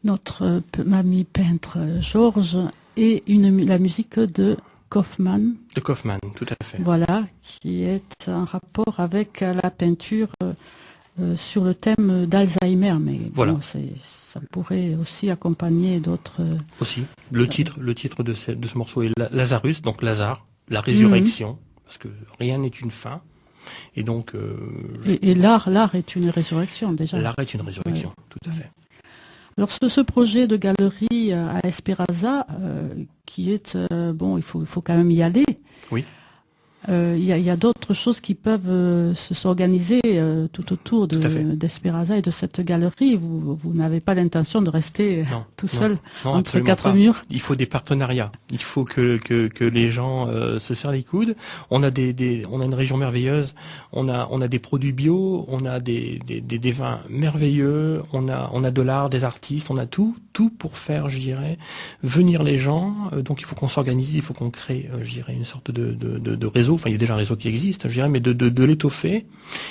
notre ami peintre Georges et la musique de Kaufmann. De Kaufmann, tout à fait. Voilà, qui est en rapport avec la peinture sur le thème d'Alzheimer, mais voilà. Bon, ça pourrait aussi accompagner d'autres... Aussi, le titre de ce morceau est Lazarus, donc Lazare, la résurrection, parce que rien n'est une fin. Et donc... Et l'art est une résurrection, déjà. L'art est une résurrection, tout à fait. Alors ce projet de galerie à Esperanza, qui est bon, il faut quand même y aller. Oui. Il y a d'autres choses qui peuvent s'organiser tout autour d'Esperanza et de cette galerie. Vous n'avez pas l'intention de rester tout seul entre quatre murs. Il faut des partenariats. Il faut que les gens se serrent les coudes. On a on a une région merveilleuse. On a des produits bio. On a des vins merveilleux. On a de l'art, des artistes. On a tout pour faire, je dirais, venir les gens. Donc il faut qu'on s'organise. Il faut qu'on crée, je dirais, une sorte de réseau. Enfin, il y a déjà un réseau qui existe, je dirais, mais de l'étoffer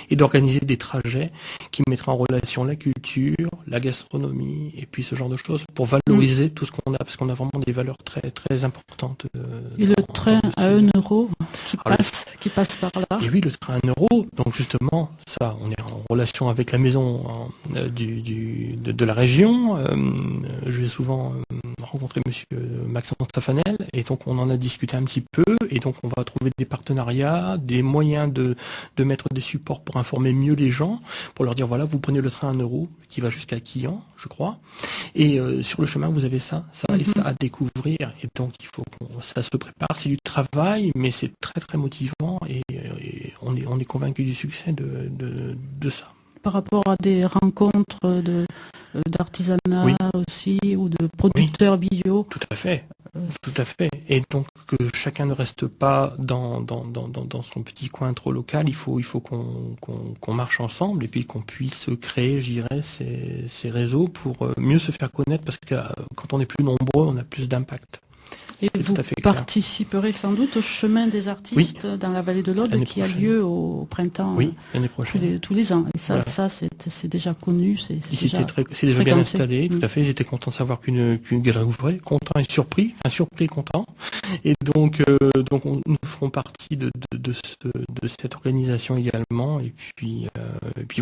et d'organiser des trajets qui mettraient en relation la culture, la gastronomie et puis ce genre de choses pour valoriser tout ce qu'on a, parce qu'on a vraiment des valeurs très très importantes. Et le train à 1 euro qui passe par là. Et oui, le train à 1 euro. Donc justement, ça, on est en relation avec la maison de la région. Je vais souvent rencontrer monsieur Maxence Stafanel et donc on en a discuté un petit peu et donc on va trouver des partenariats, des moyens de mettre des supports pour informer mieux les gens, pour leur dire voilà, vous prenez le train à 1 euro qui va jusqu'à Quillan, je crois, et sur le chemin vous avez ça et ça à découvrir, et donc il faut ça se prépare, c'est du travail, mais c'est très très motivant et on est convaincu du succès de ça. Par rapport à des rencontres d'artisanat aussi, ou de producteurs bio. Tout à fait. Tout à fait. Et donc que chacun ne reste pas dans son petit coin trop local. Il faut qu'on marche ensemble et puis qu'on puisse créer, je dirais, ces réseaux pour mieux se faire connaître, parce que quand on est plus nombreux, on a plus d'impact. Et vous participerez sans doute au chemin des artistes dans la vallée de l'Aude qui a lieu au printemps l'année prochaine. Tous les ans. Et ça, voilà. C'est déjà connu. C'est déjà bien installé. Tout à fait. Ils étaient contents de savoir qu'une galerie ouvrait. Contents et surpris. Enfin, surpris et contents. Et donc nous ferons partie de cette organisation également. Et puis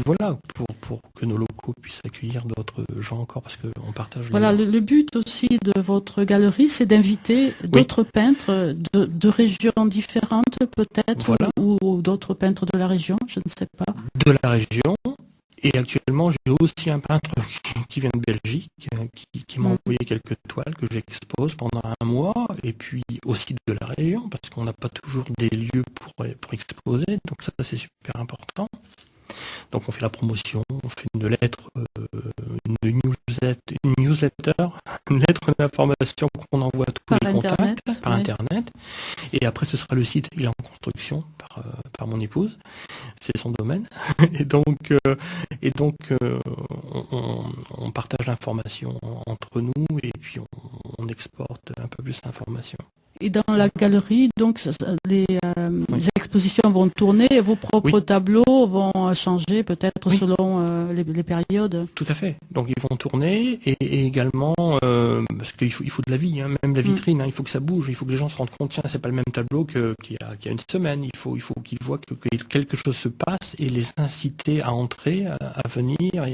voilà, pour que nos locaux puissent accueillir d'autres gens encore, parce qu'on partage. Voilà, le but aussi de votre galerie, c'est d'inviter d'autres peintres de régions différentes peut-être, ou d'autres peintres de la région, je ne sais pas. De la région, et actuellement j'ai aussi un peintre qui vient de Belgique, qui m'a envoyé quelques toiles que j'expose pendant 1 mois, et puis aussi de la région, parce qu'on n'a pas toujours des lieux pour exposer, donc ça c'est super important. Donc on fait la promotion, on fait une lettre, une newsletter, une lettre d'information qu'on envoie à tous les contacts par Internet. Et après ce sera le site, il est en construction par mon épouse, c'est son domaine. Et donc on partage l'information entre nous et puis on exporte un peu plus l'information. Et dans la galerie, donc, les expositions vont tourner et vos propres tableaux vont changer peut-être selon les périodes. Tout à fait. Donc ils vont tourner et également parce qu'il faut de la vie, hein, même la vitrine, il faut que ça bouge, il faut que les gens se rendent compte, tiens, c'est pas le même tableau qu'il y a une semaine. Il faut qu'ils voient que quelque chose se passe et les inciter à entrer, à venir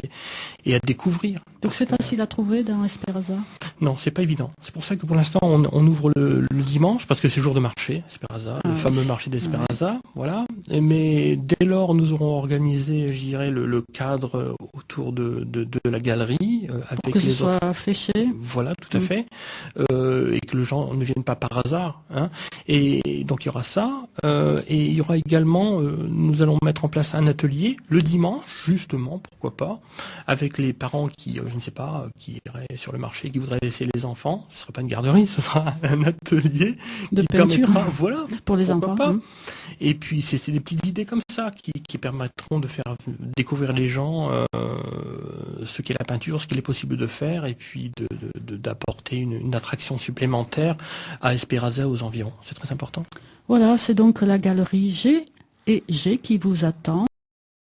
et à découvrir. Donc c'est facile à trouver dans Esperanza? Non, c'est pas évident. C'est pour ça que pour l'instant on ouvre le dimanche, parce que c'est jour de marché, Esperanza, le fameux marché d'Esperanza, voilà. Mais dès lors, nous aurons organisé, je dirais, le cadre autour de la galerie, avec pour que ce soit fléché. Voilà, tout à fait, et que les gens ne viennent pas par hasard, hein. Et donc il y aura ça, et il y aura également, nous allons mettre en place un atelier le dimanche, justement, pourquoi pas, avec les parents qui, je ne sais pas, qui iraient sur le marché, qui voudraient laisser les enfants. Ce sera pas une garderie, ce sera un atelier de qui peinture, permettra, pour les enfants. Et puis c'est des petites idées comme ça qui permettront de faire découvrir les gens ce qu'est la peinture, ce qu'il est possible de faire, et puis d'apporter une attraction supplémentaire à Esperanza, aux environs. C'est très important. Voilà, c'est donc la galerie G et G qui vous attend.